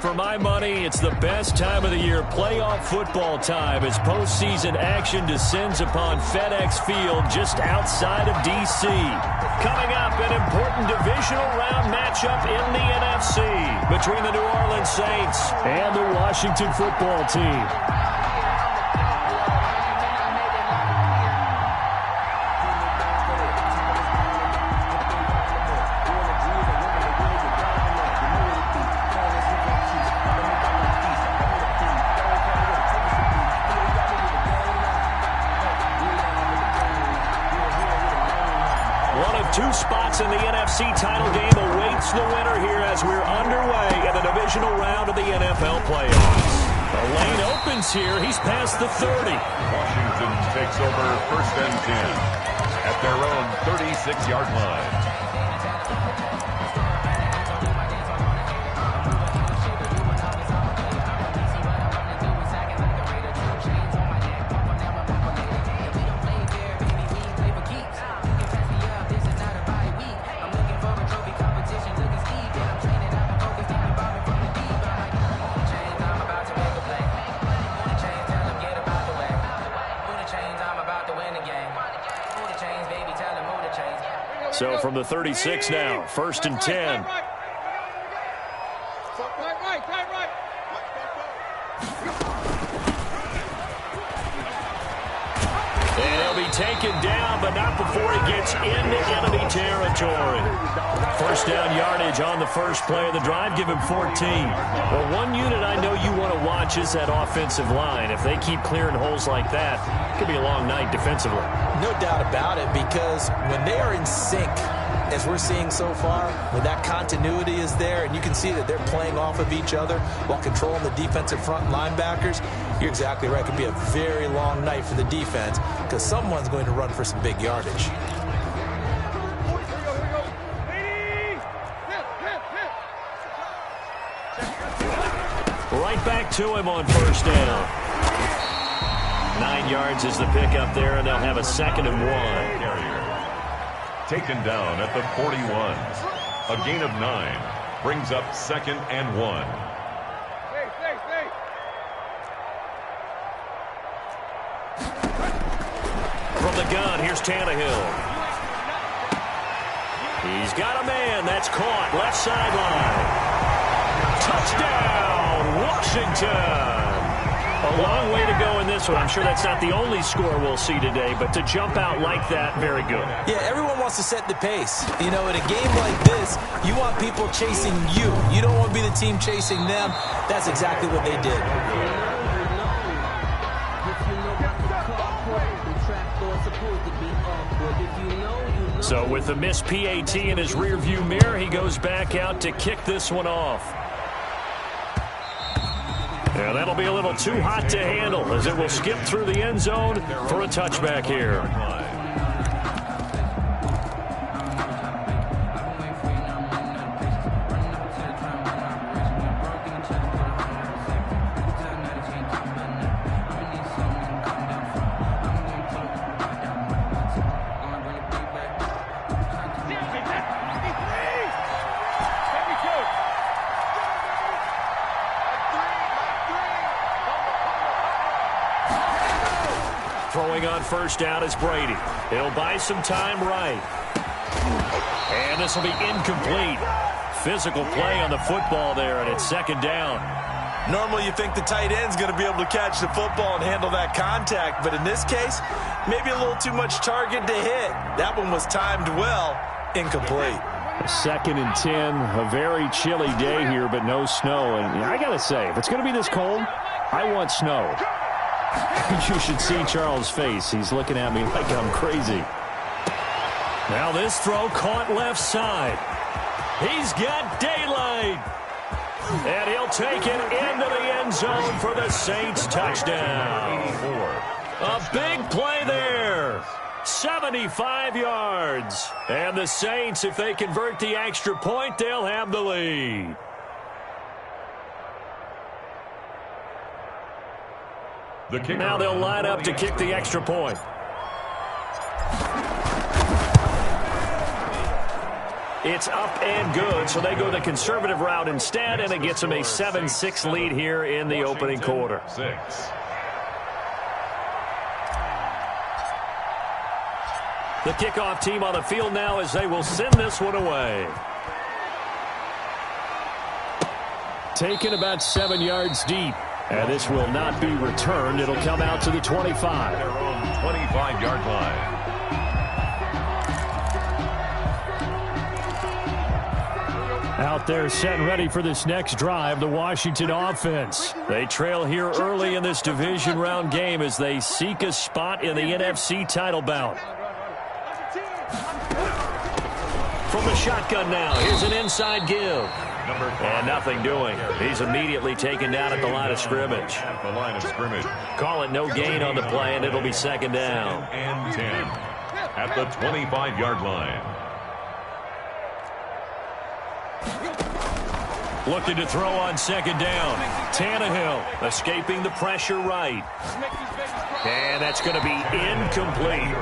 For my money, it's the best time of the year, playoff football time, as postseason action descends upon FedEx Field just outside of D.C. Coming up, an important divisional round matchup in the NFC between the New Orleans Saints and the Washington football team. Two spots in the NFC title game awaits the winner here as we're underway in the divisional round of the NFL playoffs. The lane opens here. He's past the 30. Washington takes over 1st and 10 at their own 36-yard line. So from the 36 now, 1st and 10. And he'll be taken down, but not before he gets into enemy territory. First down yardage on the first play of the drive. Give him 14. Well, one unit I know you want to watch is that offensive line. If they keep clearing holes like that, it could be a long night defensively. No doubt about it, because when they are in sync, as we're seeing so far, when that continuity is there and you can see that they're playing off of each other while controlling the defensive front linebackers, you're exactly right. It could be a very long night for the defense because someone's going to run for some big yardage. Right back to him on first down. 9 yards is the pickup there, and they'll have a 2nd and 1. Taken down at the 41. A gain of 9 brings up 2nd and 1. From the gun, here's Tannehill. He's got a man. That's caught. Left sideline. Touchdown, Washington. A long way to go in this one. I'm sure that's not the only score we'll see today, but to jump out like that, very good. Yeah, everyone wants to set the pace. You know, in a game like this, you want people chasing you. You don't want to be the team chasing them. That's exactly what they did. So with the missed PAT in his rearview mirror, he goes back out to kick this one off. Yeah, that'll be a little too hot to handle as it will skip through the end zone for a touchback here. Throwing on first down is Brady. He'll buy some time right. And this will be incomplete. Physical play on the football there, and it's 2nd down. Normally you think the tight end's going to be able to catch the football and handle that contact, but in this case, maybe a little too much target to hit. That one was timed well. Incomplete. 2nd and 10, a very chilly day here, but no snow. And I got to say, if it's going to be this cold, I want snow. You should see Charles' face. He's looking at me like I'm crazy. Now this throw caught left side. He's got daylight. And he'll take it into the end zone for the Saints touchdown. A big play there. 75 yards. And the Saints, if they convert the extra point, they'll have the lead. Now they'll line up to kick the extra point. It's up and good, so they go the conservative route instead, and it gets them a 7-6 lead here in the opening quarter. 6. The kickoff team on the field now as they will send this one away. Taken about 7 yards deep. And this will not be returned. It'll come out to the 25. Their own 25-yard line. Out there set and ready for this next drive, the Washington offense. They trail here early in this division round game as they seek a spot in the NFC title bout. From the shotgun now, here's an inside give. And nothing doing. He's immediately taken down at the line of scrimmage. At the line of scrimmage. Call it no gain on the play, and it'll be second down. And 10 at the 25-yard line. Looking to throw on second down. Tannehill escaping the pressure right. And that's going to be incomplete.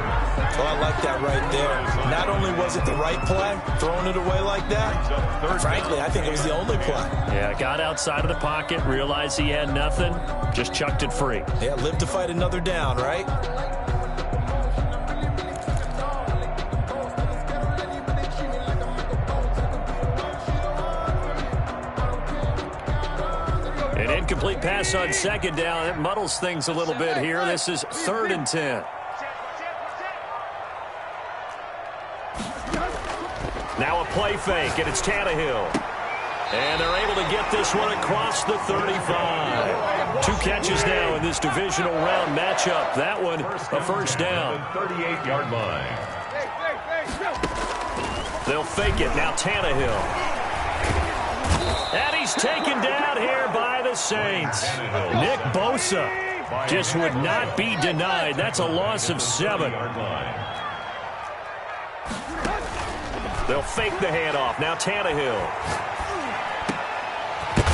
Oh, I like that right there. Not only was it the right play, throwing it away like that, frankly, I think it was the only play. Yeah, got outside of the pocket, realized he had nothing, just chucked it free. Yeah, live to fight another down, right? An incomplete pass on second down. It muddles things a little bit here. This is 3rd and 10. Now a play fake, and it's Tannehill. And they're able to get this one across the 35. 2 catches now in this divisional round matchup. That one, a first down. 38-yard line. They'll fake it. Now Tannehill. And he's taken down here by the Saints. Nick Bosa just would not be denied. That's a loss of 7. They'll fake the handoff. Now Tannehill.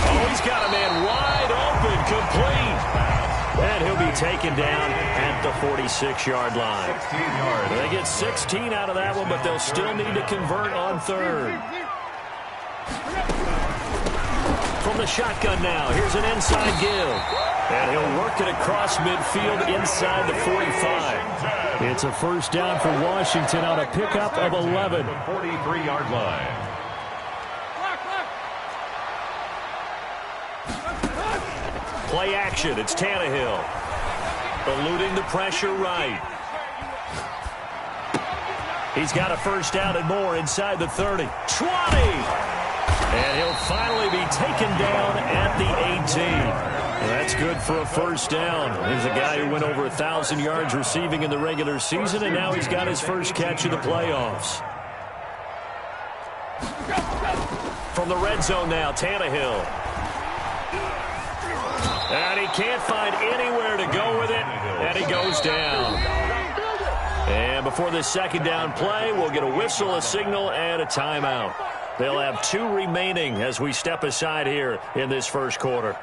Oh, he's got a man wide open, complete. And he'll be taken down at the 46-yard line. 16 yards. They get 16 out of that one, but they'll still need to convert on 3rd. From the shotgun now, here's an inside give. And he'll work it across midfield inside the 45. It's a first down for Washington on a pickup of 11. 43-yard line. Play action, it's Tannehill. Eluding the pressure right. He's got a first down and more inside the 30. 20! And he'll finally be taken down at the 18. And that's good for a first down. Here's a guy who went over 1,000 yards receiving in the regular season, and now he's got his first catch of the playoffs. From the red zone now, Tannehill. And he can't find anywhere to go with it, and he goes down. And before this second down play, we'll get a whistle, a signal, and a timeout. They'll have 2 remaining as we step aside here in this first quarter.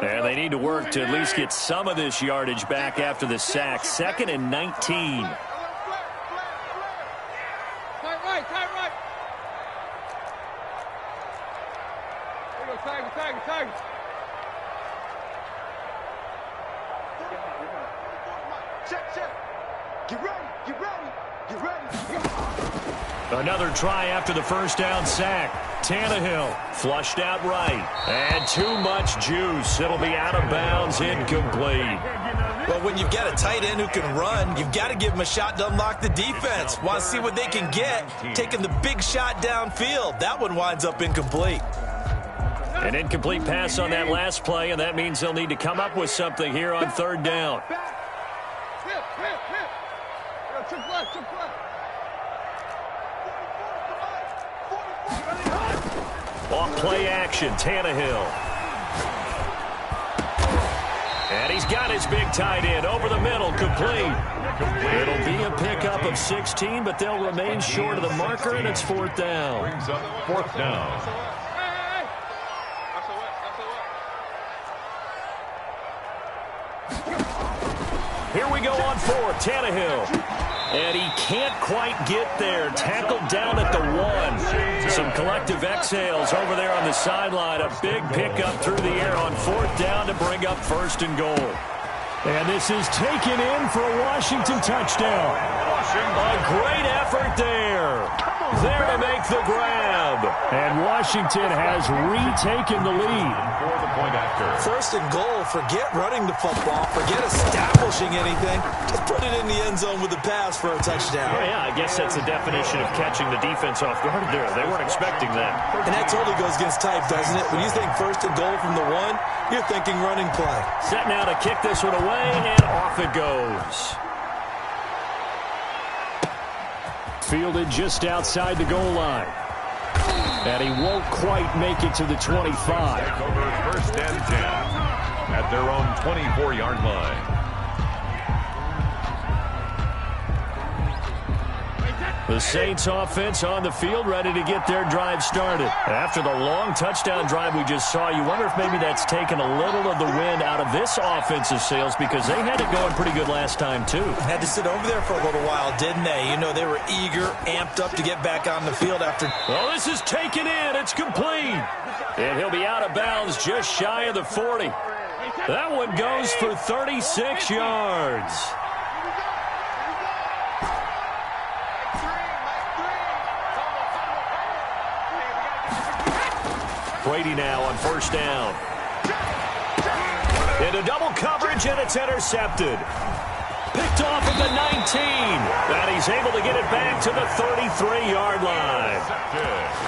And they need to work to at least get some of this yardage back after the sack. 2nd and 19. Another try after the first down sack. Tannehill flushed out right. And too much juice. It'll be out of bounds, incomplete. Well, when you've got a tight end who can run, you've got to give him a shot to unlock the defense. Want to see what they can get, taking the big shot downfield. That one winds up incomplete. An incomplete pass on that last play, and that means they'll need to come up with something here on 3rd down. Off play action, Tannehill. And he's got his big tight end over the middle, complete. It'll be a pickup of 16, but they'll remain short of the marker, and it's 4th down. Brings up 4th down. on fourth. Tannehill. And he can't quite get there. Tackled down at the 1. Some collective exhales over there on the sideline. A big pickup through the air on fourth down to bring up first and goal. And this is taken in for a Washington touchdown. A great effort there. There to make the grab. And Washington has retaken the lead. For the point after. First and goal, forget running the football, forget establishing anything. Just put it in the end zone with the pass for a touchdown. Oh, yeah, I guess that's the definition of catching the defense off guard there. They weren't expecting that. And that totally goes against type, doesn't it? When you think first and goal from the 1, you're thinking running play. Set now to kick this one away, and off it goes. Fielded just outside the goal line. And he won't quite make it to the 25. Over first and 10 at their own 24-yard line. The Saints offense on the field, ready to get their drive started. After the long touchdown drive we just saw, you wonder if maybe that's taken a little of the wind out of this offensive sails, because they had it going pretty good last time too. Had to sit over there for a little while, didn't they? You know, they were eager, amped up to get back on the field after. Well, this is taken in. It's complete. And he'll be out of bounds just shy of the 40. That one goes for 36 yards. Brady now on first down. Into double coverage, and it's intercepted. Picked off at the 19. And he's able to get it back to the 33-yard line.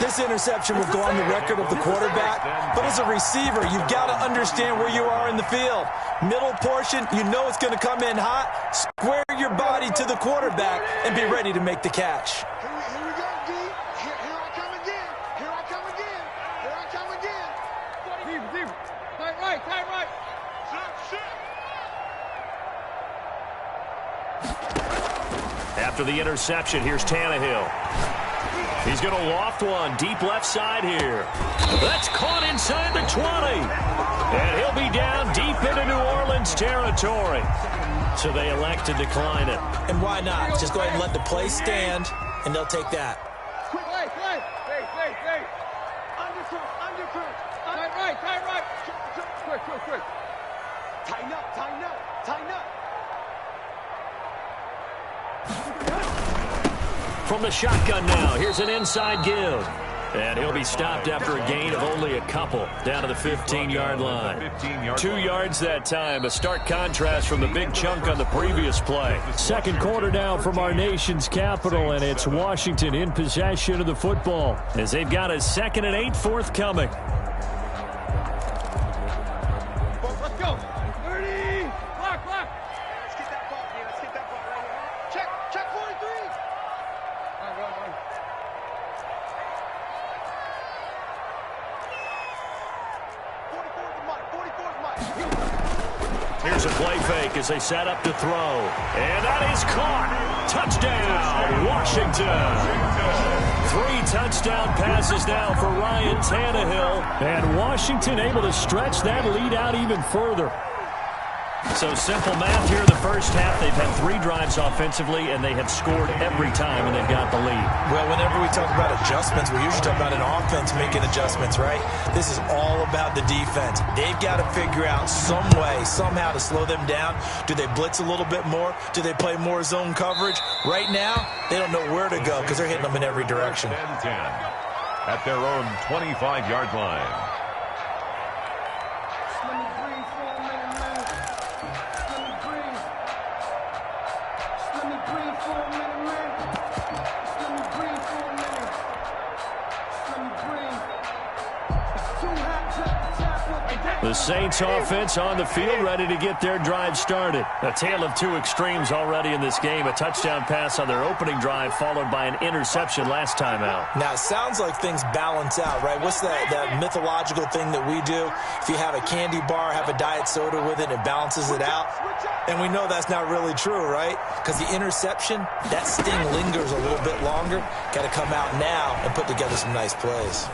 This interception will go on the record of the quarterback, but as a receiver, you've got to understand where you are in the field. Middle portion, you know it's going to come in hot. Square your body to the quarterback and be ready to make the catch. After the interception, here's Tannehill. He's going to loft one deep left side here. That's caught inside the 20. And he'll be down deep into New Orleans territory. So they elect to decline it. And why not? Just go ahead and let the play stand, and they'll take that. From the shotgun now, here's an inside give. And he'll be stopped after a gain of only a couple, down to the 15-yard line. 2 yards that time, a stark contrast from the big chunk on the previous play. Second quarter now from our nation's capital, and it's Washington in possession of the football, as they've got a 2nd and 8 forthcoming. Let's go. 30. Block. Let's get that ball, man. Let's get that ball right here. Check 43. Run. Here's a play fake as they set up to throw. And that is caught. Touchdown, Washington. 3 touchdown passes now for Ryan Tannehill. And Washington able to stretch that lead out even further. So simple math here in the first half. They've had 3 drives offensively, and they have scored every time when they've got the lead. Well, whenever we talk about adjustments, we usually talk about an offense making adjustments, right? This is all about the defense. They've got to figure out some way, somehow to slow them down. Do they blitz a little bit more? Do they play more zone coverage? Right now, they don't know where to go because they're hitting them in every direction. 10 at their own 25-yard line. The Saints offense on the field, ready to get their drive started. A tale of 2 extremes already in this game. A touchdown pass on their opening drive, followed by an interception last time out. Now, it sounds like things balance out, right? What's that mythological thing that we do? If you have a candy bar, have a diet soda with it, it balances it out. And we know that's not really true, right? Because the interception, that sting lingers a little bit longer. Got to come out now and put together some nice plays.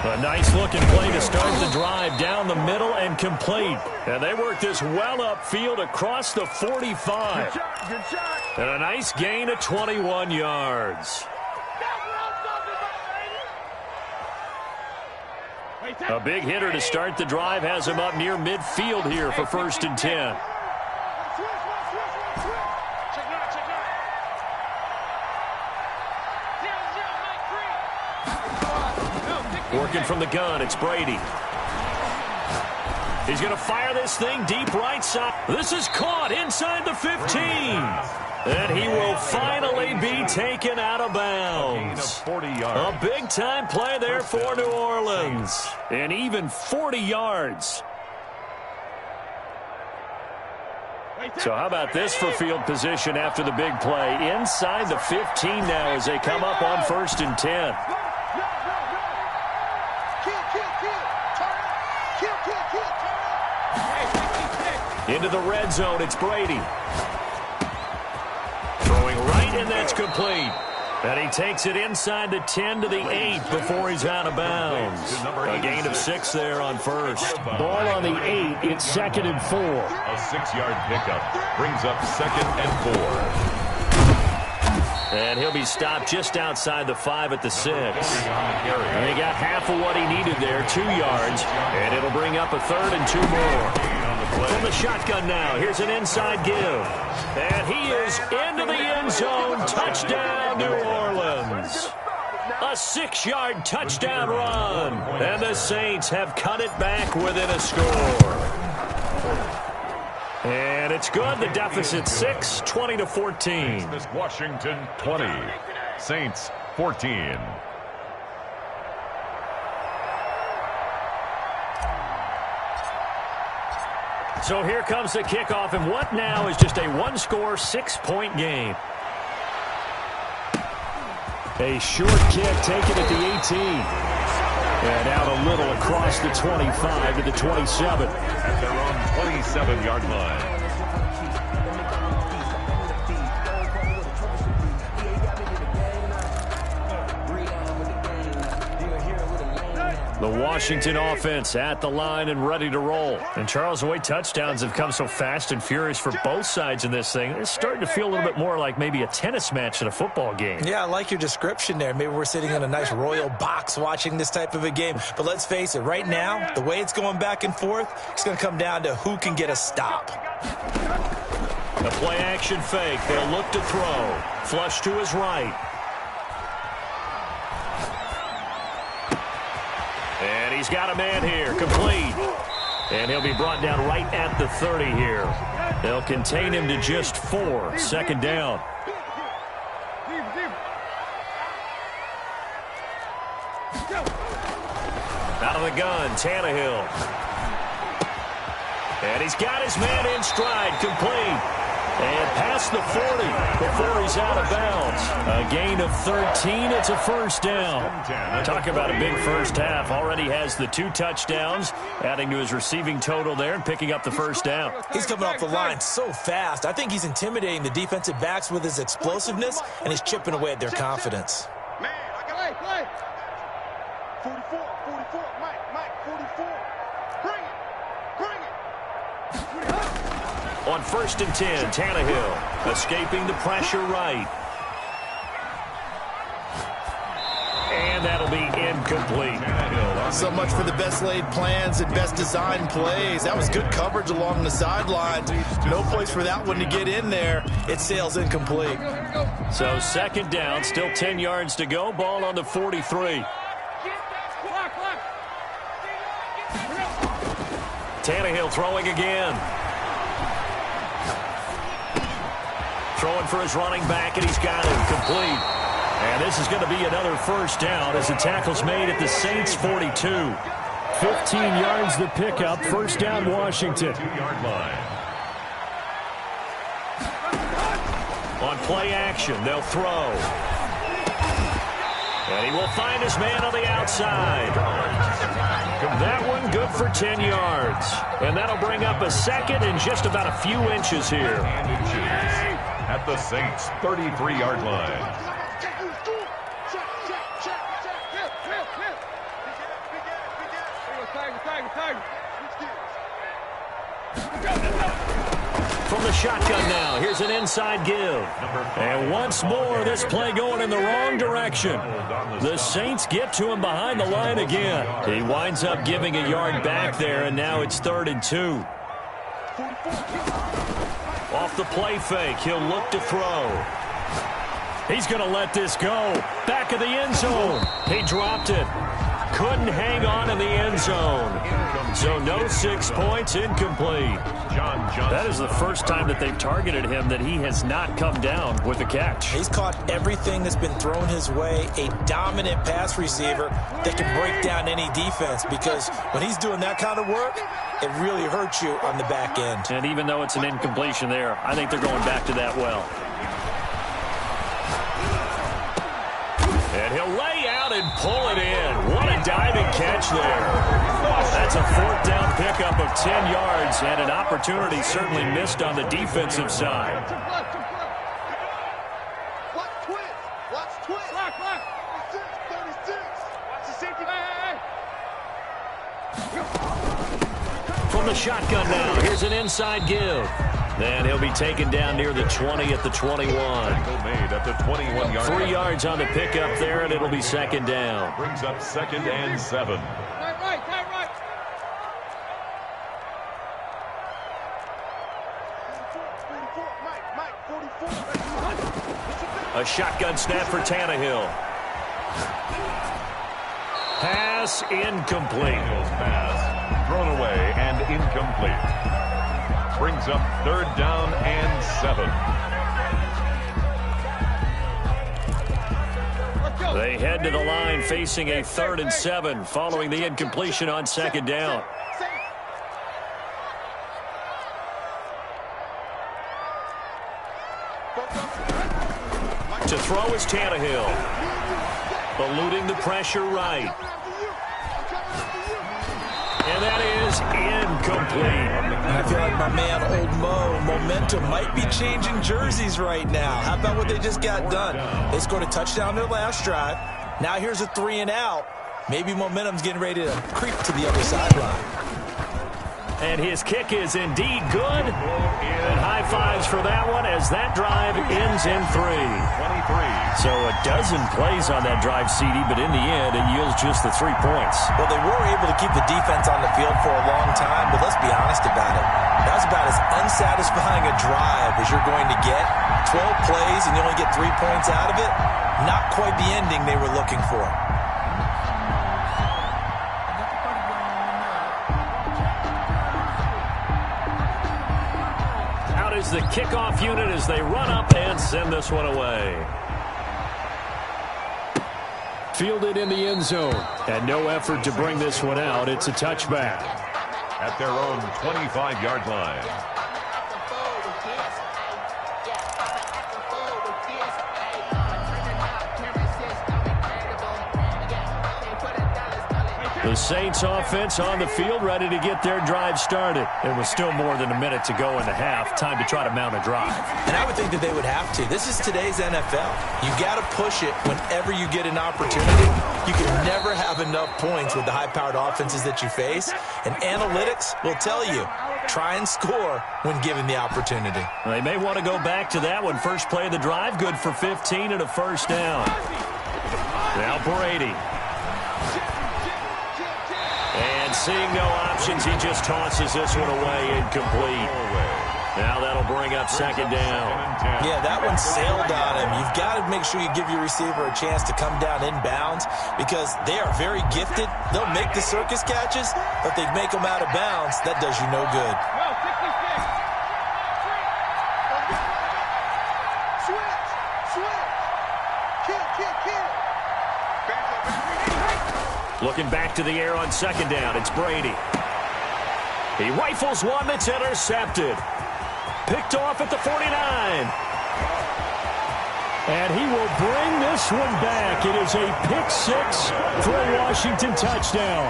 A nice-looking play to start the drive down the middle and complete. And they work this well upfield across the 45. Good shot. And a nice gain of 21 yards. A big hitter to start the drive has him up near midfield here for 1st and 10. Working from the gun, it's Brady. He's going to fire this thing deep right side. This is caught inside the 15. And he will finally be taken out of bounds. A big-time play there for New Orleans. And even 40 yards. So how about this for field position after the big play? Inside the 15 now as they come up on 1st and 10. Into the red zone, it's Brady. Throwing right, and that's complete. And he takes it inside the 10 to the 8 before he's out of bounds. A gain of 6 there on 1st. Ball on the 8. It's 2nd and 4. A 6-yard pickup brings up 2nd and 4. And he'll be stopped just outside the 5 at the 6. And he got half of what he needed there, 2 yards. And it'll bring up a 3rd and 2 more. From the shotgun now, here's an inside give. And he is into the end zone. Touchdown, New Orleans. A 6-yard touchdown run. And the Saints have cut it back within a score. And it's good. The deficit 6, 20-14. Washington 20, Saints 14. So here comes the kickoff, and what now is just a one-score, 6-point game. A short kick taken at the 18. And out a little across the 25 to the 27. At their own 27-yard line. The Washington offense at the line and ready to roll. And Charles, the way touchdowns have come so fast and furious for both sides in this thing, it's starting to feel a little bit more like maybe a tennis match in a football game. Yeah, I like your description there. Maybe we're sitting in a nice royal box watching this type of a game. But let's face it, right now, the way it's going back and forth, it's going to come down to who can get a stop. A play-action fake. They'll look to throw. Flush to his right. And he's got a man here, complete. And he'll be brought down right at the 30 here. They'll contain him to just 4. 2nd down. Out of the gun, Tannehill. And he's got his man in stride, complete. And past the 40 before he's out of bounds. A gain of 13. It's a 1st down. Talk about a big first half. Already has the 2 touchdowns, adding to his receiving total there and picking up the 1st down. He's coming off the line so fast. I think he's intimidating the defensive backs with his explosiveness, and he's chipping away at their confidence. Man, I got play. 44, Mike, 44. Bring it. On 1st and 10, Tannehill escaping the pressure right. And that'll be incomplete. So much for the best laid plans and best designed plays. That was good coverage along the sidelines. No place for that one to get in there. It sails incomplete. So 2nd down, still 10 yards to go. Ball on the 43. Tannehill throwing again. Throwing for his running back, and he's got it complete. And this is going to be another 1st down as the tackle's made at the Saints' 42. 15 yards the pickup. 1st down, Washington. 2-yard line. On play action, they'll throw. And he will find his man on the outside. That one good for 10 yards. And that'll bring up a 2nd and just about a few inches here. At the Saints' 33-yard line. From the shotgun now, here's an inside give. And once more, this play going in the wrong direction. The Saints get to him behind the line again. He winds up giving a yard back there, and now it's 3rd and 2. Off the play fake, he'll look to throw. He's going to let this go. Back of the end zone. He dropped it. Couldn't hang on in the end zone. So no 6 points, incomplete. That is the first time that they've targeted him that he has not come down with a catch. He's caught everything that's been thrown his way. A dominant pass receiver that can break down any defense, because when he's doing that kind of work, it really hurts you on the back end. And even though it's an incompletion there, I think they're going back to that well. And he'll lay out and pull it in. What a diving catch there. That's a 4th down pickup of 10 yards, and an opportunity certainly missed on the defensive side. Watch twist. Watch twist. Lock. 36. Watch the safety. From the shotgun now, here's an inside give. And he'll be taken down near the 20 at the 21. Made at the 21-yard 3 yards on the pickup there, and it'll be 2nd down. Brings up 2nd and 7. Tight right. 44. Mike, 44. A shotgun snap for Tannehill. Pass incomplete. Pass thrown away and incomplete. Brings up 3rd down and 7. They head to the line facing a 3rd and 7 following the incompletion on 2nd down. To throw is Tannehill. Eluding the pressure right. And that is incomplete. And I feel like my man, Old Mo, momentum might be changing jerseys right now. How about what they just got done? They scored a touchdown their last drive. Now here's a 3 and out. Maybe momentum's getting ready to creep to the other sideline. And his kick is indeed good. And high fives for that one as that drive ends in 3. 23. So a dozen plays on that drive, CD, but in the end, it yields just the 3 points. Well, they were able to keep the defense on the field for a long time, but let's be honest about it. That was about as unsatisfying a drive as you're going to get. 12 plays and you only get 3 points out of it. Not quite the ending they were looking for. Is the kickoff unit as they run up and send this one away. Fielded in the end zone. And no effort to bring this one out. It's a touchback. At their own 25-yard line. The Saints offense on the field, ready to get their drive started. There was still more than a minute to go in the half. Time to try to mount a drive. And I would think that they would have to. This is today's NFL. You got to push it whenever you get an opportunity. You can never have enough points with the high-powered offenses that you face. And analytics will tell you, try and score when given the opportunity. They may want to go back to that one. First play of the drive, good for 15 and a 1st down. Now Brady. And seeing no options, he just tosses this one away, incomplete. Now that'll bring up 2nd down. Yeah, that one sailed on him. You've got to make sure you give your receiver a chance to come down inbounds because they are very gifted. They'll make the circus catches, but if they make them out of bounds, that does you no good. Looking back to the air on 2nd down, it's Brady. He rifles one that's intercepted. Picked off at the 49. And he will bring this one back. It is a pick-6 for a Washington touchdown.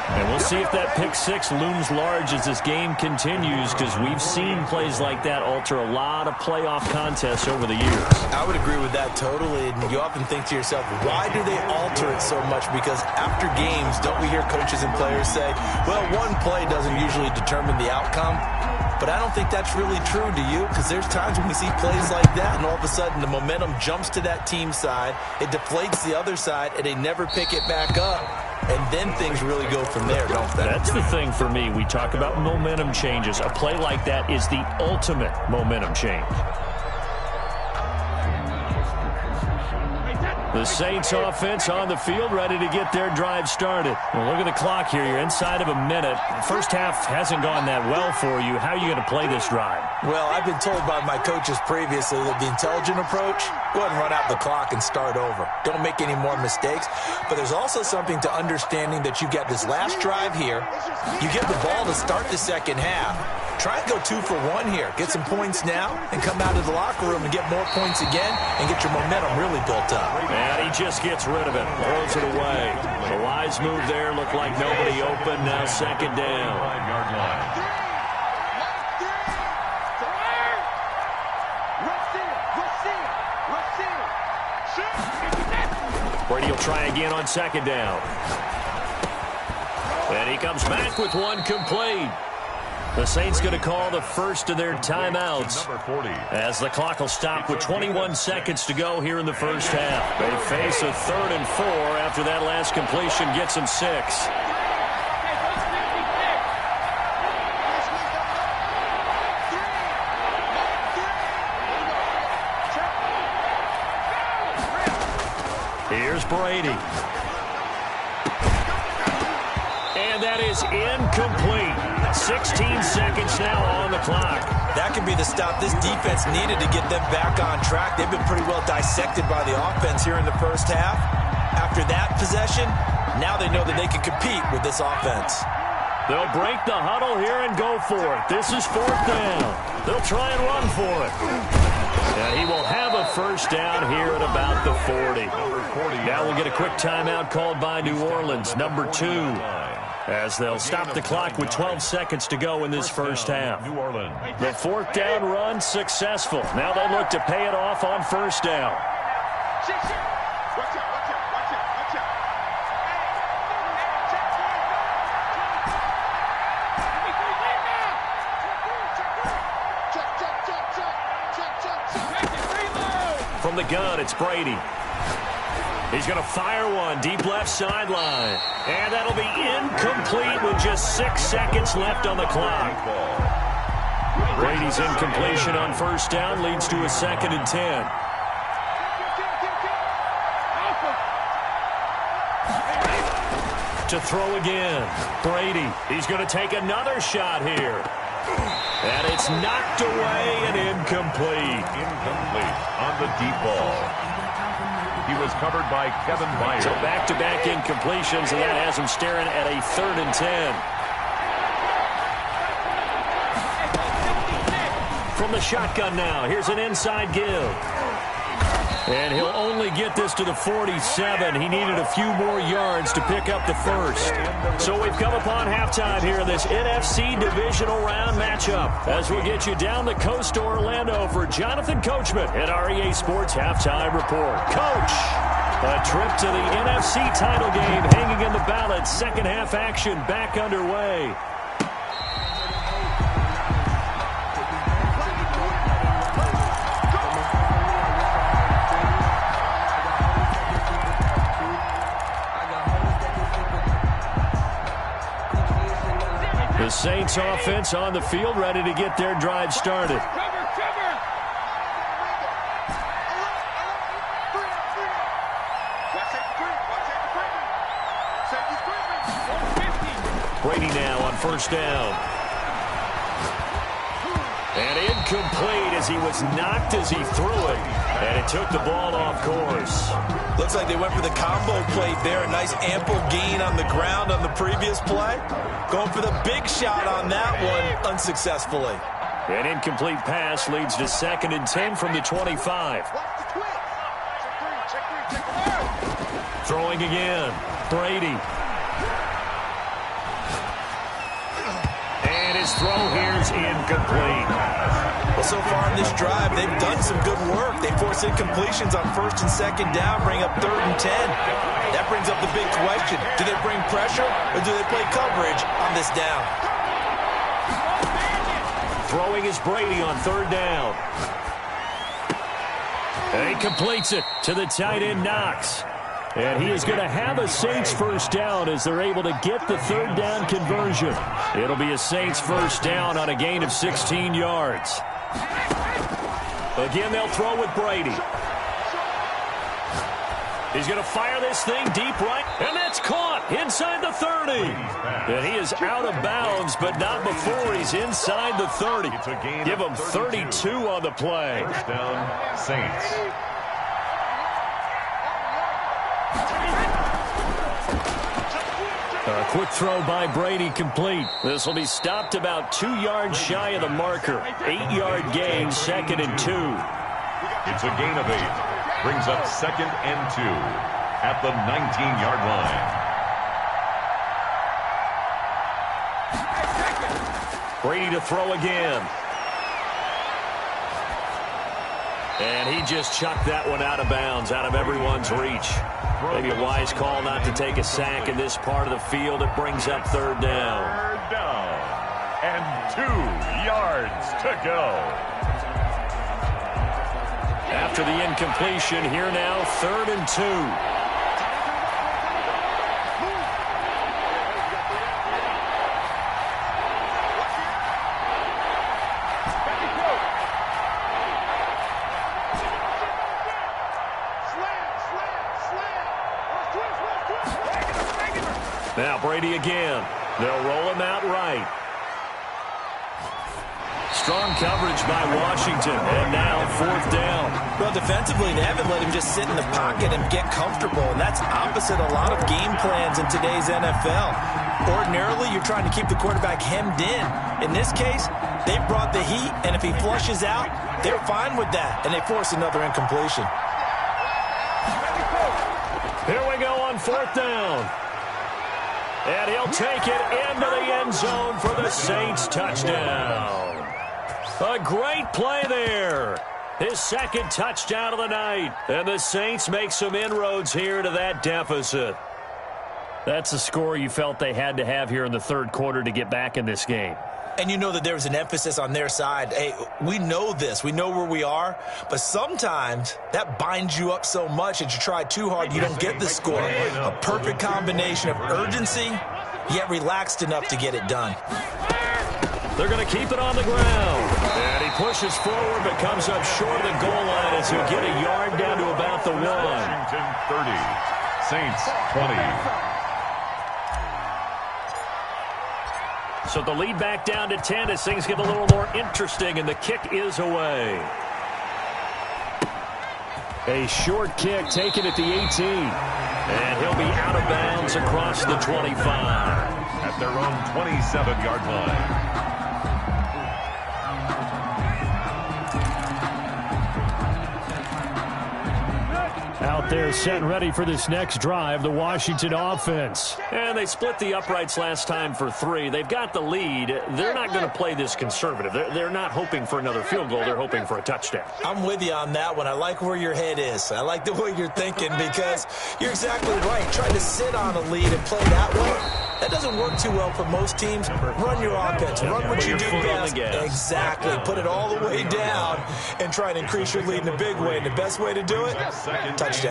And we'll see if that pick-6 looms large as this game continues, because we've seen plays like that alter a lot of playoff contests over the years. I would agree with that totally. And you often think to yourself, why do they alter it so much? Because after games, don't we hear coaches and players say, well, one play doesn't usually determine the outcome? But I don't think that's really true, do you? Because there's times when we see plays like that, and all of a sudden the momentum jumps to that team side, it deflates the other side, and they never pick it back up. And then things really go from there, don't they? That's the thing for me. We talk about momentum changes. A play like that is the ultimate momentum change. The Saints offense on the field, ready to get their drive started. Well, look at the clock here. You're inside of a minute. First half hasn't gone that well for you. How are you going to play this drive? Well, I've been told by my coaches previously that the intelligent approach, go ahead and run out the clock and start over. Don't make any more mistakes. But there's also something to understanding that you get this last drive here. You get the ball to start the second half. Try and go 2 for 1 here. Get some points now and come out of the locker room and get more points again and get your momentum really built up. And he just gets rid of it. Throws it away. The wise move there. Looked like nobody open. Now second down. 5-yard line. Brady will try again on second down. And he comes back with one complete. The Saints going to call the first of their timeouts Number 40. as the clock will stop with 21 seconds to go here in the first half. They face a 3rd and 4 after that last completion gets them 6. Here's Brady. And that is incomplete. 16 seconds now on the clock. That could be the stop this defense needed to get them back on track. They've been pretty well dissected by the offense here in the first half. After that possession, now they know that they can compete with this offense. They'll break the huddle here and go for it. This is 4th down. They'll try and run for it. And he will have a first down here at about the 40. Now we'll get a quick timeout called by New Orleans, number 2. As they'll stop the clock with 12 seconds to go in this first half. New Orleans. The 4th down run successful. Now they look to pay it off on first down. From the gun, it's Brady. He's going to fire one deep left sideline. And that'll be incomplete with just 6 seconds left on the clock. Brady's incompletion on first down leads to a 2nd and 10. To throw again. Brady. He's going to take another shot here. And it's knocked away and incomplete. Incomplete on the deep ball. He was covered by Kevin Byard. So back-to-back incompletions, and that has him staring at a 3rd and 10. From the shotgun now, here's an inside give. And he'll only get this to the 47. He needed a few more yards to pick up the first. So we've come upon halftime here in this NFC Divisional Round matchup. As we'll get you down the coast to Orlando for Jonathan Coachman at REA Sports Halftime Report. Coach, a trip to the NFC title game hanging in the balance. Second half action back underway. The Saints offense on the field ready to get their drive started. Brady now on first down. And incomplete as he was knocked as he threw it. And it took the ball off course. Looks like they went for the combo plate there. A nice ample gain on the ground on the previous play. Going for the big shot on that one unsuccessfully. An incomplete pass leads to 2nd and 10 from the 25. Throwing again. Brady. And his throw here is incomplete. Well, so far in this drive, they've done some good work. They force incompletions on 1st and 2nd down, bring up 3rd and 10. That brings up the big question. Do they bring pressure or do they play coverage on this down? Throwing is Brady on third down. And he completes it to the tight end, Knox. And he is going to have a Saints first down as they're able to get the third down conversion. It'll be a Saints first down on a gain of 16 yards. Again, they'll throw with Brady. He's going to fire this thing deep right, and that's caught inside the 30. And he is out of bounds, but not before he's inside the 30. Give him 32 on the play. First down, Saints. A quick throw by Brady complete. This will be stopped about 2 yards shy of the marker. 8-yard gain, 2nd and 2. It's a gain of 8. Brings up 2nd and 2 at the 19-yard line. Brady to throw again. And he just chucked that one out of bounds, out of everyone's reach. Maybe a wise call not to take a sack in this part of the field. It brings up third down. Third down. And 2 yards to go. After the incompletion, here now, 3rd and 2. Now Brady again. They'll roll him out right. Strong coverage by Washington, and now 4th down. Well, defensively, they haven't let him just sit in the pocket and get comfortable, and that's opposite a lot of game plans in today's NFL. Ordinarily, you're trying to keep the quarterback hemmed in. In this case, they brought the heat, and if he flushes out, they're fine with that, and they force another incompletion. Here we go on 4th down. And he'll take it into the end zone for the Saints touchdown. A great play there. His 2nd touchdown of the night. And the Saints make some inroads here to that deficit. That's a score you felt they had to have here in the 3rd quarter to get back in this game. And you know that there was an emphasis on their side. Hey, we know this. We know where we are. But sometimes that binds you up so much that you try too hard, you don't get the score. A perfect combination of urgency, yet relaxed enough to get it done. They're going to keep it on the ground. And he pushes forward but comes up short of the goal line as he'll get a yard down to about the 1. Washington 30. Saints 20. So the lead back down to 10 as things get a little more interesting, and the kick is away. A short kick taken at the 18. And he'll be out of bounds across the 25. At their own 27-yard line. Out there set and ready for this next drive, the Washington offense. And they split the uprights last time for 3. They've got the lead. They're not going to play this conservative. They're not hoping for another field goal. They're hoping for a touchdown. I'm with you on that one. I like where your head is. I like the way you're thinking because you're exactly right. Trying to sit on a lead and play that way, that doesn't work too well for most teams. Run your offense. Run what you do best. Exactly. Put it all the way down and try and increase your lead in a big way. And the best way to do it, touchdowns.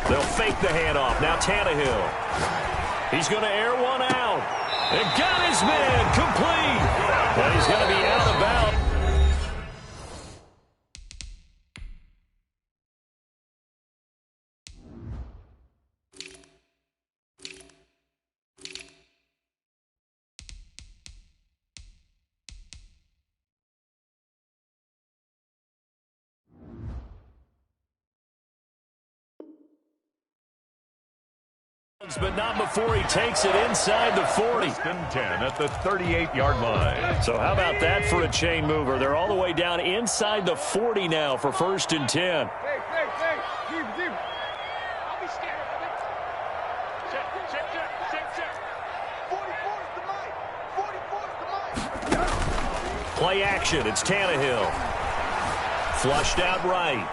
They'll fake the handoff. Now Tannehill. He's going to air one out. And got his man complete. And he's going to be out of bounds. But not before he takes it inside the 40. 10 at the 38-yard line. So how about that for a chain mover? They're all the way down inside the 40 now for 1st and 10. Hey, deep. I'll be scared of it. Check. 44 is the mic. Play action. It's Tannehill. Flushed out right.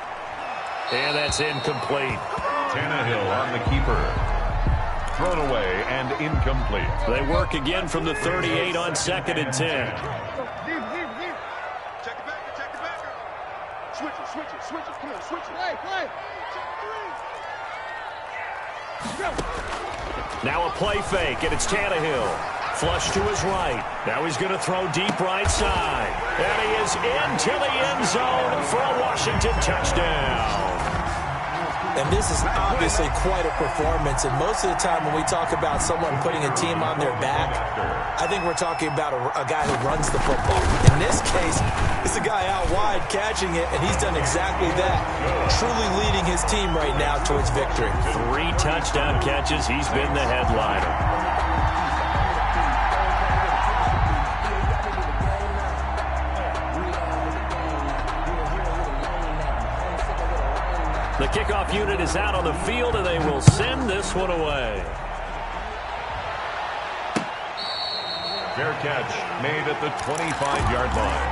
And that's incomplete. Tannehill on the keeper. thrown away and incomplete. They work again from the 38 on 2nd and 10. Check it back. Switch it. Come on, switch it. Play. Now a play fake, and it's Tannehill. Flush to his right. Now he's going to throw deep right side. And he is into the end zone for a Washington touchdown. And this is obviously quite a performance. And most of the time when we talk about someone putting a team on their back, I think we're talking about a guy who runs the football. In this case, it's a guy out wide catching it, and he's done exactly that. Truly leading his team right now towards victory. 3 touchdown catches. He's been the headliner. The kickoff unit is out on the field, and they will send this one away. Fair catch made at the 25-yard line.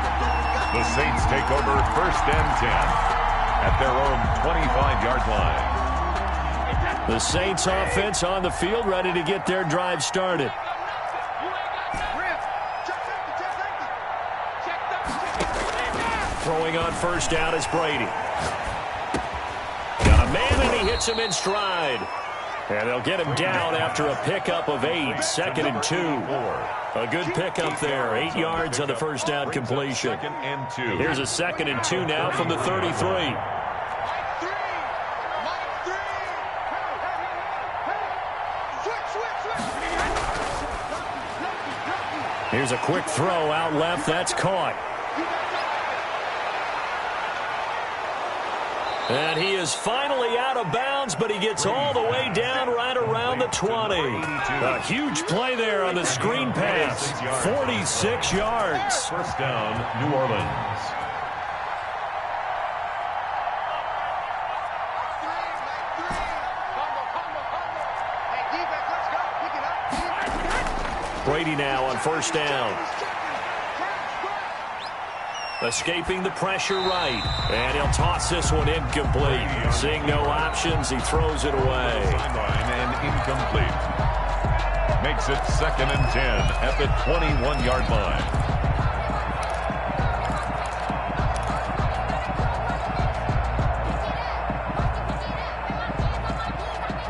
The Saints take over 1st and 10 at their own 25-yard line. The Saints offense on the field, ready to get their drive started. Throwing on 1st down is Brady. Got a man, and he hits him in stride. And they'll get him down after a pickup of 8, 2nd and 2. A good pickup there, 8 yards on the 1st down completion. Here's a 2nd and 2 now from the 33. Here's a quick throw out left. That's caught. And he is finally out of bounds, but he gets all the way down right around the 20. A huge play there on the screen pass. 46 yards. 1st down, New Orleans. Brady now on 1st down. Escaping the pressure right. And he'll toss this one incomplete. Seeing no options, he throws it away. Sideline and incomplete. Makes it 2nd and 10 at the 21-yard line.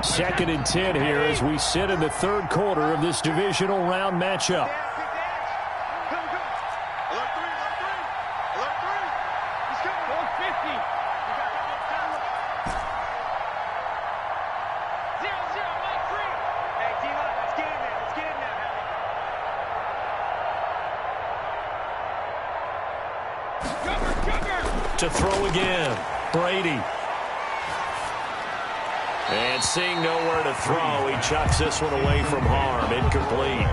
Second and 10 here as we sit in the 3rd quarter of this divisional round matchup. To throw again, Brady. And seeing nowhere to throw, he chucks this one away from harm. Incomplete.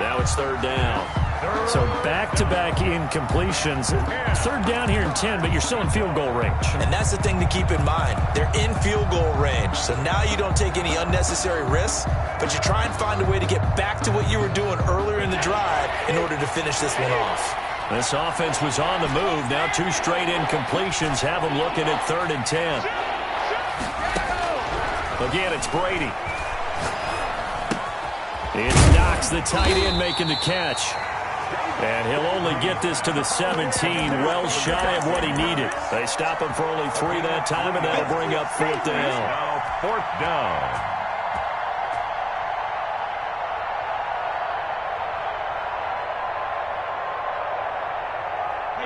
Now it's 3rd down. So back-to-back incompletions. 3rd down here in 10, but you're still in field goal range. And that's the thing to keep in mind. They're in field goal range. So now you don't take any unnecessary risks, but you try and find a way to get back to what you were doing earlier in the drive in order to finish this one off. This offense was on the move. Now 2 straight incompletions have them looking at 3rd and 10. Again, it's Brady. It's Knox, the tight end, making the catch. And he'll only get this to the 17, well shy of what he needed. They stop him for only 3 that time, and that'll bring up 4th down. Now 4th down.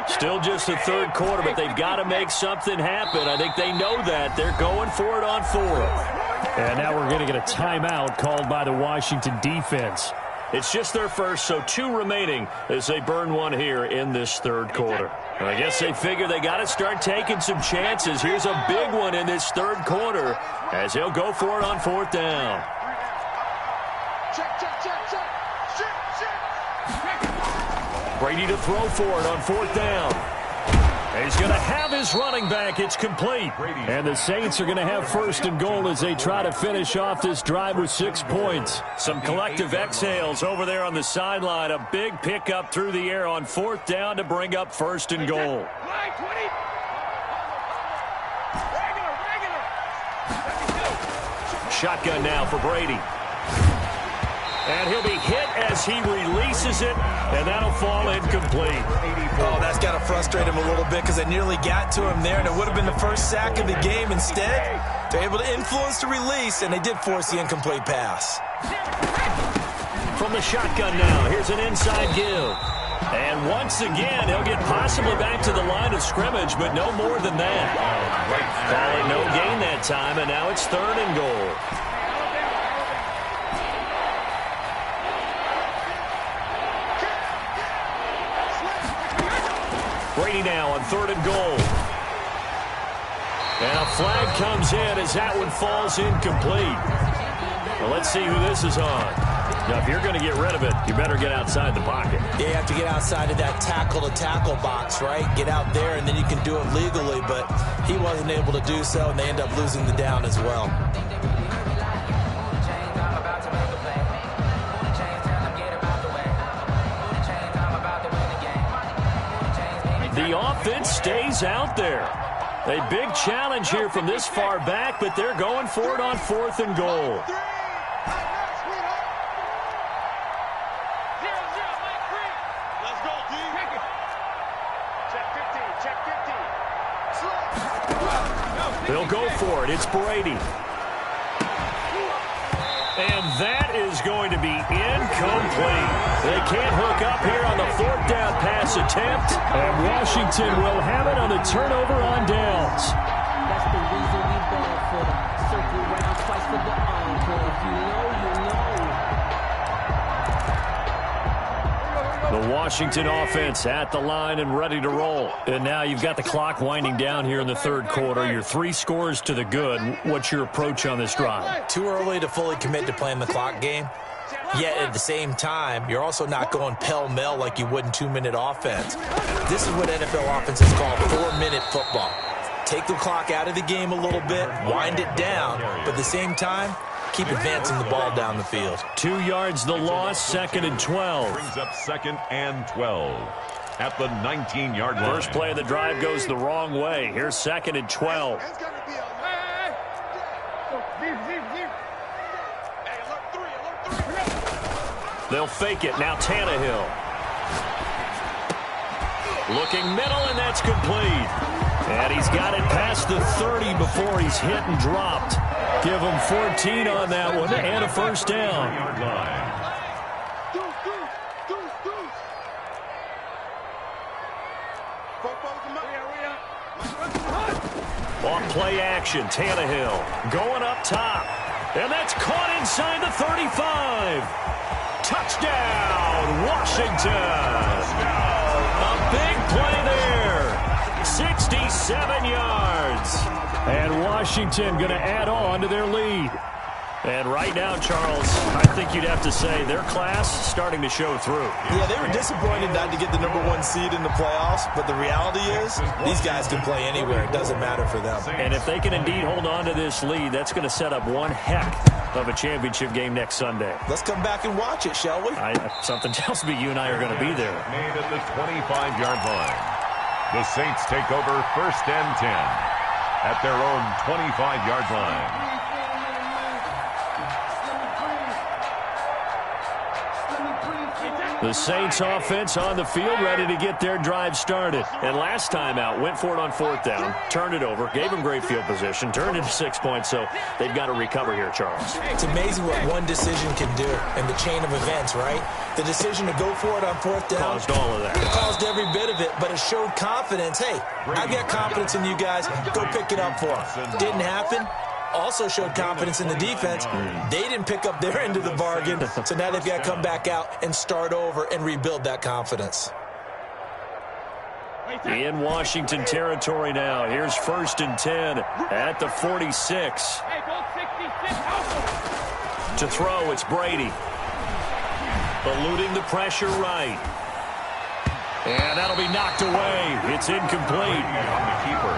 Still just the 3rd quarter, but they've got to make something happen. I think they know that. They're going for it on 4th. And now we're going to get a timeout called by the Washington defense. It's just their first, so 2 remaining as they burn one here in this 3rd quarter. I guess they figure they got to start taking some chances. Here's a big one in this 3rd quarter as he'll go for it on 4th down. Brady to throw for it on 4th down. And he's going to have his running back. It's complete. And the Saints are going to have 1st and goal as they try to finish off this drive with 6 points. Some collective exhales over there on the sideline. A big pickup through the air on 4th down to bring up 1st and goal. Shotgun now for Brady. And he'll be hit as he releases it, and that'll fall incomplete. Oh, that's got to frustrate him a little bit because they nearly got to him there, and it would have been the first sack of the game. Instead, they're able to influence the release, and they did force the incomplete pass. From the shotgun now, here's an inside give. And once again, he'll get possibly back to the line of scrimmage, but no more than that. Call it no gain that time, and now it's 3rd and goal. Brady now on 3rd and goal. And a flag comes in as that one falls incomplete. Well, let's see who this is on. Now, if you're going to get rid of it, you better get outside the pocket. Yeah, you have to get outside of that tackle-to-tackle box, right? Get out there, and then you can do it legally, but he wasn't able to do so, and they end up losing the down as well. The offense stays out there. A big challenge here from this far back, but they're going for it on 4th and goal. They'll go for it. It's Brady. And that is going to be incomplete. They can't hook up here on the 4th down pass attempt. And Washington will have it on the turnover on downs. That's the reason we ball for them. Circle round twice for the encore. If you know, you know. The Washington offense at the line and ready to roll. And now you've got the clock winding down here in the 3rd quarter. You're 3 scores to the good. What's your approach on this drive? Too early to fully commit to playing the clock game. Yet at the same time, you're also not going pell-mell like you would in 2-minute offense. This is what NFL offenses call 4-minute football. Take the clock out of the game a little bit, wind it down, but at the same time, keep advancing the ball down the field. 2 yards the loss, 2nd and 12. Brings up 2nd and 12 at the 19-yard line. First play of the drive goes the wrong way. Here's 2nd and 12. They'll fake it. Now Tannehill. Looking middle, and that's complete. And he's got it past the 30 before he's hit and dropped. Give him 14 on that one and a first down. On play action, Tannehill going up top. And that's caught inside the 35. Touchdown, Washington. A big play there. 67 yards. And Washington going to add on to their lead. And right now, Charles, I think you'd have to say their class starting to show through. Yeah, they were disappointed not to get the #1 seed in the playoffs, but the reality is these guys can play anywhere. It doesn't matter for them. And if they can indeed hold on to this lead, that's going to set up one heck of a championship game next Sunday. Let's come back and watch it, shall we? Something tells me you and I are going to be there. Made at the 25-yard line. The Saints take over 1st and 10 at their own 25-yard line. The Saints offense on the field, ready to get their drive started. And last time out, went for it on 4th down, turned it over, gave them great field position, turned it to 6 points, so they've got to recover here, Charles. It's amazing what one decision can do in the chain of events, right? The decision to go for it on 4th down caused all of that. It caused every bit of it, but it showed confidence. Hey, I've got confidence in you guys. Go pick it up for them. Didn't happen. Also showed confidence in the defense. They didn't pick up their end of the bargain, so now they've got to come back out and start over and rebuild that confidence. In Washington territory now. Here's 1st and 10 at the 46. To throw, it's Brady. Eluding the pressure right. And that'll be knocked away. It's incomplete. On the keeper.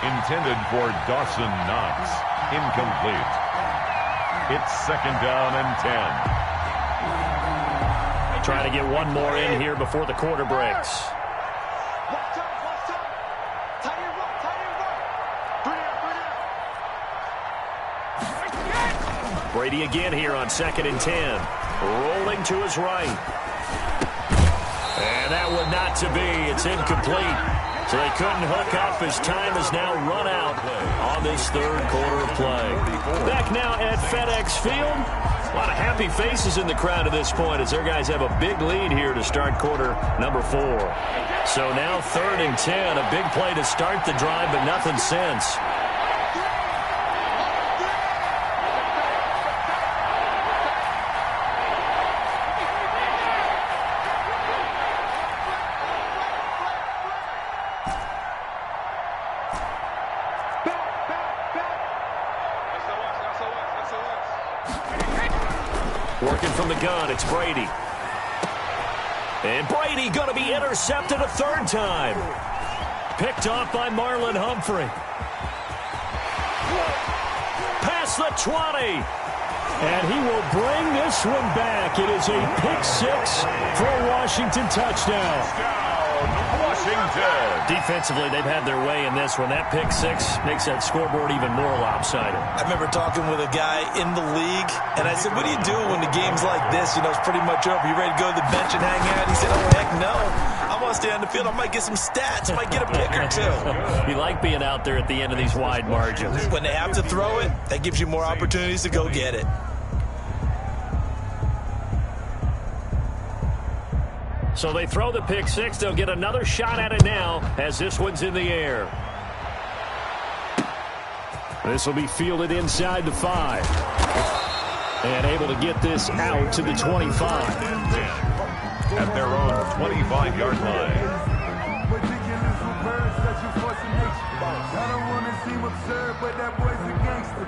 Intended for Dawson Knox. Incomplete. It's 2nd down and 10. Trying to get one more in here before the quarter breaks. Brady again here on 2nd and 10. Rolling to his right. And that one not to be. It's incomplete. So they couldn't hook up as time has now run out on this third quarter of play. Back now at FedEx Field. A lot of happy faces in the crowd at this point as their guys have a big lead here to start quarter number 4. So now 3rd and 10. A big play to start the drive, but nothing since. Working from the gun, it's Brady. And Brady going to be intercepted a 3rd time. Picked off by Marlon Humphrey. Past the 20. And he will bring this one back. It is a pick-6 for a Washington touchdown. Washington. Defensively, they've had their way in this one. That pick-6 makes that scoreboard even more lopsided. I remember talking with a guy in the league, and I said, what do you do when the game's like this? You know, it's pretty much over. You ready to go to the bench and hang out? He said, oh, heck no. I want to stay on the field. I might get some stats. I might get a pick or two. You like being out there at the end of these wide margins. When they have to throw it, that gives you more opportunities to go get it. So they throw the pick-6. They'll get another shot at it now as this one's in the air. This will be fielded inside the 5. And able to get this out to the 25. At their own 25-yard line. I don't want to seem absurd, but that boy's a gangster.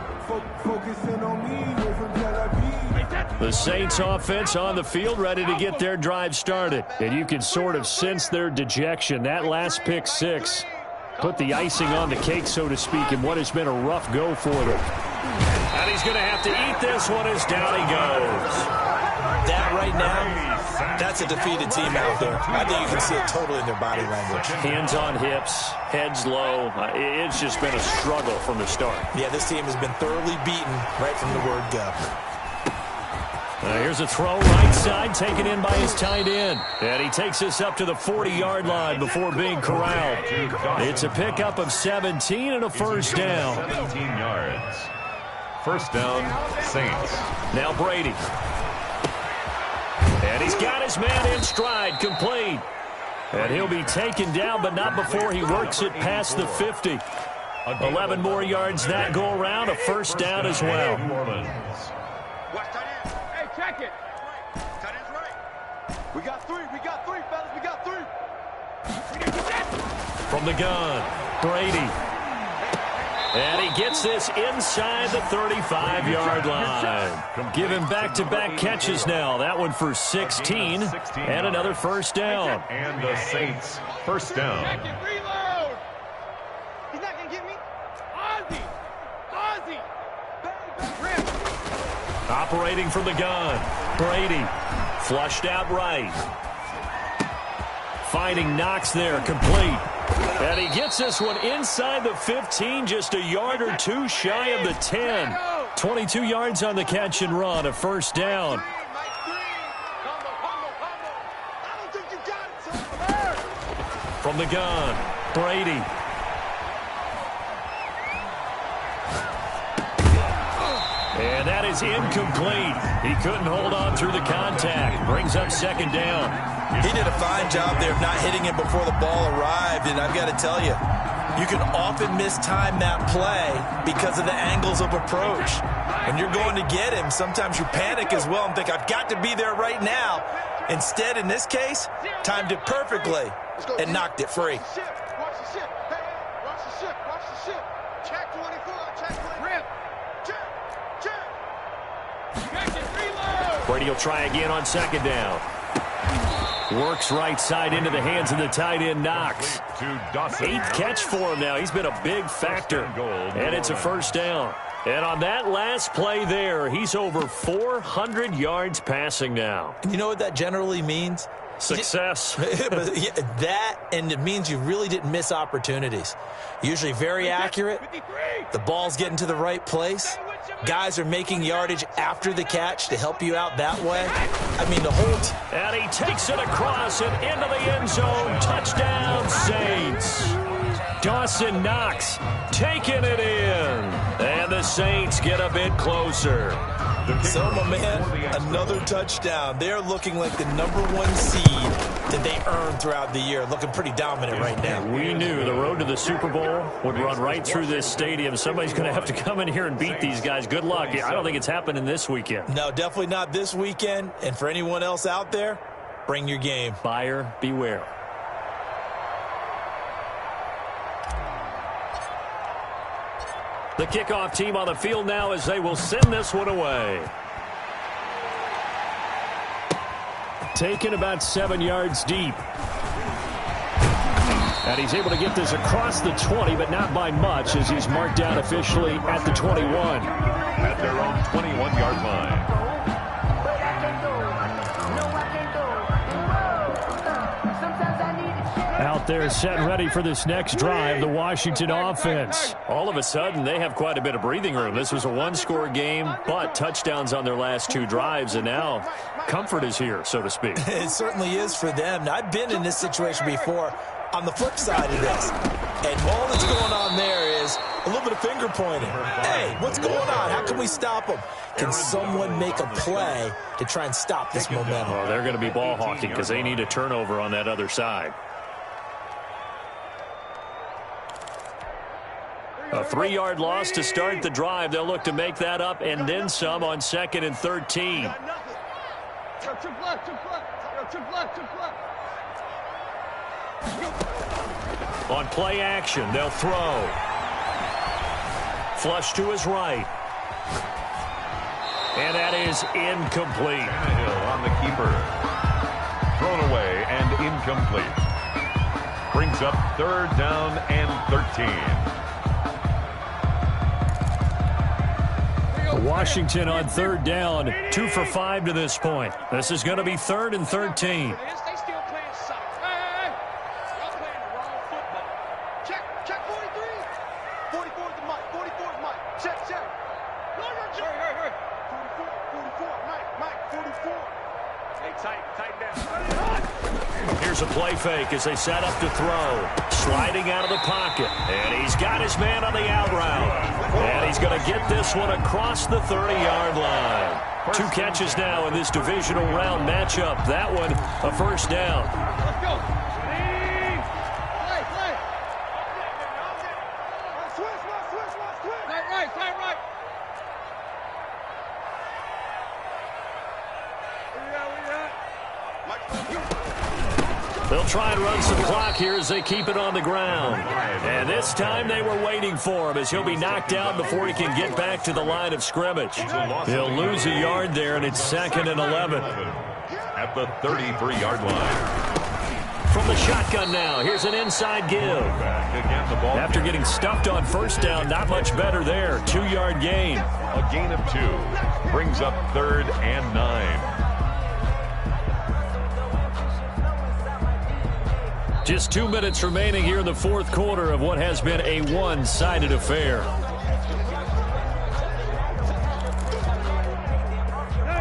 Focusing on me, away from Tel Aviv. The Saints offense on the field ready to get their drive started. And you can sort of sense their dejection. That last pick-6 put the icing on the cake, so to speak, in what has been a rough go for them. And he's going to have to eat this one as down he goes. That right now, that's a defeated team out there. I think you can see it totally in their body language. Hands on hips, heads low. It's just been a struggle from the start. Yeah, this team has been thoroughly beaten right from the word go. Here's a throw right side, taken in by his tight end. And he takes this up to the 40-yard line before being corralled. It's a pickup of 17 and a first down. 17 yards. First down, Saints. Now Brady. And he's got his man in stride, complete. And he'll be taken down, but not before he works it past the 50. 11 more yards that go around, a first down as well. Hey, check it. Tight end's right. We got 3, fellas. We got 3. From the gun, Brady. And he gets this inside the 35-yard line. Give him back-to-back catches now. That one for 16 and another first down. And the Saints first down. Reload. He's not going to get me. Ozzy. Operating from the gun, Brady. Flushed out right. Finding Knox there, complete. And he gets this one inside the 15, just a yard or two shy of the 10. 22 yards on the catch and run, a first down. From the gun, Brady. And that is incomplete. He couldn't hold on through the contact. Brings up second down. He did a fine job there of not hitting him before the ball arrived, and I've got to tell you, you can often mistime that play because of the angles of approach. When you're going to get him, sometimes you panic as well and think, I've got to be there right now. Instead, in this case, timed it perfectly and knocked it free. Watch the ship. Hey, watch the ship. Watch the ship. Check 24. Check 24. Rip. Check. Brady will try again on second down. Works right side into the hands of the tight end, Knox. 8th catch for him now. He's been a big factor. And it's a first down. And on that last play there, he's over 400 yards passing now. And you know what that generally means? Success. That, and it means you really didn't miss opportunities. Usually very accurate. The ball's getting to the right place. Guys are making yardage after the catch to help you out that way. I mean, the whole team. And he takes it across and into the end zone. Touchdown, Saints. Dawson Knox taking it in. And the Saints get a bit closer. So, my man, another touchdown. They're looking like the #1 seed that they earned throughout the year. Looking pretty dominant right now. We knew the road to the Super Bowl would run right through this stadium. Somebody's going to have to come in here and beat these guys. Good luck. I don't think it's happening this weekend. No, definitely not this weekend. And for anyone else out there, bring your game. Buyer beware. The kickoff team on the field now as they will send this one away. Taken about 7 yards deep. And he's able to get this across the 20, but not by much as he's marked down officially at the 21. At their own 21-yard line. Out there set and ready for this next drive, the Washington offense. All of a sudden, they have quite a bit of breathing room. This was a one-score game, but touchdowns on their last 2 drives, and now comfort is here, so to speak. It certainly is for them. Now, I've been in this situation before on the flip side of this, and all that's going on there is a little bit of finger pointing. Hey, what's going on? How can we stop them? Can someone make a play to try and stop this momentum? Oh, they're going to be ball hawking because they need a turnover on that other side. A 3-yard loss to start the drive. They'll look to make that up and then some on 2nd and 13. On play action, they'll throw. Flush to his right. And that is incomplete. Tannehill on the keeper. Thrown away and incomplete. Brings up 3rd down and 13. Washington on 3rd down, 2 for 5 to this point. This is going to be 3rd and 13. Here's a play fake as they set up to throw. Sliding out of the pocket. And he's got his man on the out route. And he's going to get this one across the 30-yard line. 2 catches now in this divisional round matchup. That one, a first down. Let's go. Play. Right. They'll try and run some clock here as they keep it on the ground. And this time they were waiting for him as he'll be knocked out before he can get back to the line of scrimmage. He'll lose a yard there, and it's 2nd and 11. At the 33-yard line. From the shotgun now, here's an inside give. After getting stuffed on first down, not much better there. 2-yard gain. A gain of 2. Brings up 3rd and 9. Just 2 minutes remaining here in the 4th quarter of what has been a one-sided affair.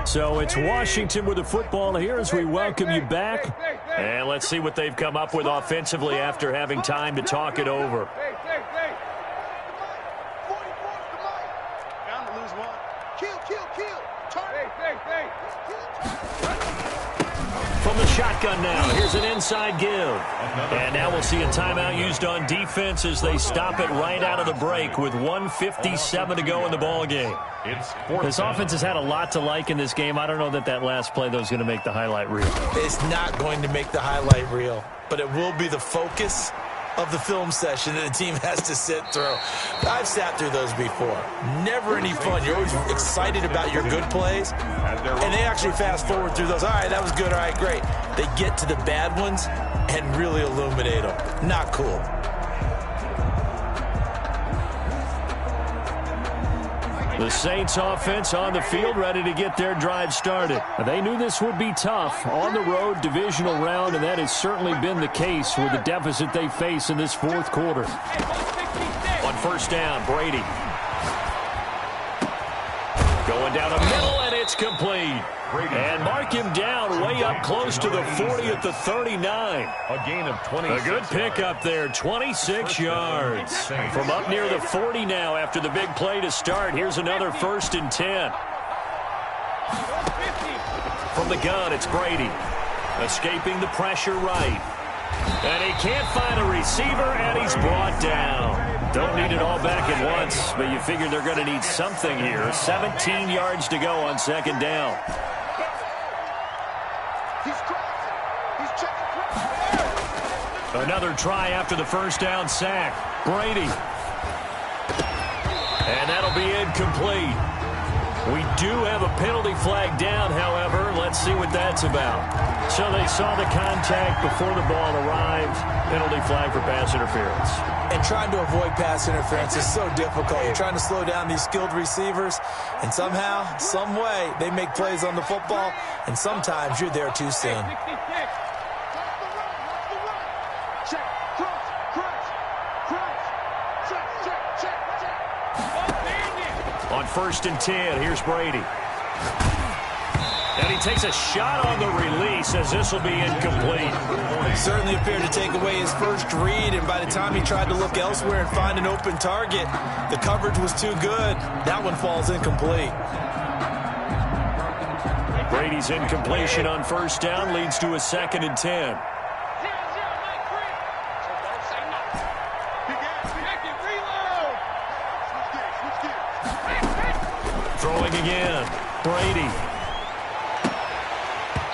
So it's Washington with the football here as we welcome you back. And let's see what they've come up with offensively after having time to talk it over. From the shotgun now, here's an inside give. And now we'll see a timeout used on defense as they stop it right out of the break with 1:57 to go in the ball game. This offense has had a lot to like in this game. I don't know that last play, though, is going to make the highlight reel. It's not going to make the highlight reel, but it will be the focus of the film session that the team has to sit through. I've sat through those before. Never any fun. You're always excited about your good plays, and they actually fast forward through those. All right, that was good. All right, great. They get to the bad ones and really illuminate them. Not cool. The Saints offense on the field ready to get their drive started. They knew this would be tough on the road divisional round, and that has certainly been the case with the deficit they face in this 4th quarter. On first down, Brady. Going down the middle, and it's complete. And mark him down way up close to the 40 at the 39. A gain of 26. A good pickup there, 26 yards. From up near the 40 now after the big play to start. Here's another 1st and 10. From the gun, it's Brady. Escaping the pressure right. And he can't find a receiver, and he's brought down. Don't need it all back at once, but you figure they're going to need something here. 17 yards to go on 2nd down. Another try after the 1st down sack. Brady. And that'll be incomplete. We do have a penalty flag down, however. Let's see what that's about. So they saw the contact before the ball arrived. Penalty flag for pass interference. And trying to avoid pass interference is so difficult. You're trying to slow down these skilled receivers, and somehow, some way, they make plays on the football, and sometimes you're there too soon. On 1st and 10, here's Brady. And he takes a shot on the release as this will be incomplete. Certainly appeared to take away his first read, and by the time he tried to look elsewhere and find an open target, the coverage was too good. That one falls incomplete. Brady's incompletion on 1st down leads to a 2nd and 10. Throwing again. Brady.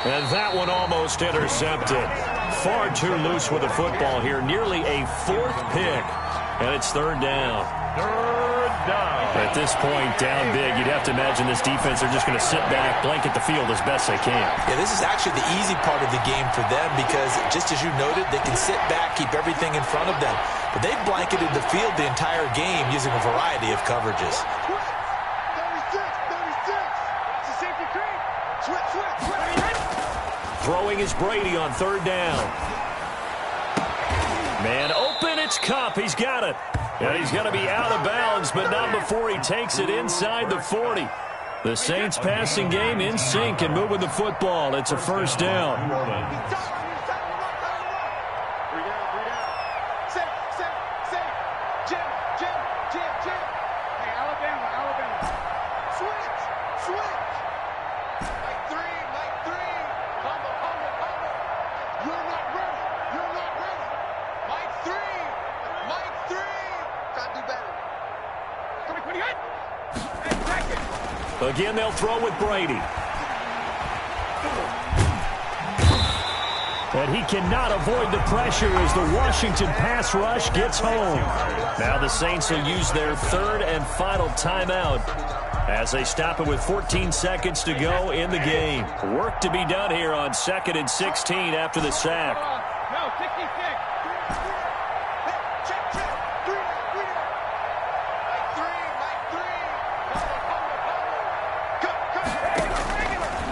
And that one almost intercepted. Far too loose with the football here. Nearly a 4th pick. And it's 3rd down. 3rd down. At this point, down big, you'd have to imagine this defense are just going to sit back, blanket the field as best they can. Yeah, this is actually the easy part of the game for them because, just as you noted, they can sit back, keep everything in front of them. But they've blanketed the field the entire game using a variety of coverages. Throwing is Brady on 3rd down. Man open, it's Kupp. He's got it. And he's going to be out of bounds, but not before he takes it inside the 40. The Saints passing game in sync and moving the football. It's a 1st down. Again, they'll throw with Brady. And he cannot avoid the pressure as the Washington pass rush gets home. Now the Saints will use their 3rd and final timeout as they stop it with 14 seconds to go in the game. Work to be done here on 2nd and 16 after the sack. No, 66.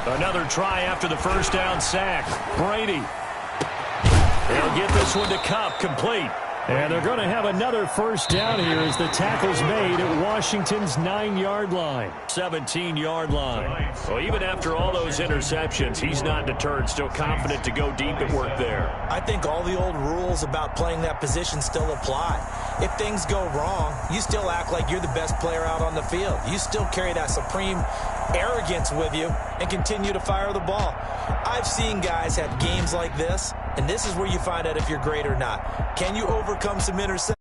Another try after the 1st down sack. Brady. They'll get this one to Kupp, complete. And they're going to have another 1st down here as the tackle's made at Washington's 9-yard line. 17-yard line. Well, even after all those interceptions, he's not deterred, still confident to go deep and work there. I think all the old rules about playing that position still apply. If things go wrong, you still act like you're the best player out on the field. You still carry that supreme arrogance with you and continue to fire the ball. I've seen guys have games like this, and this is where you find out if you're great or not. Can you overcome some interceptions?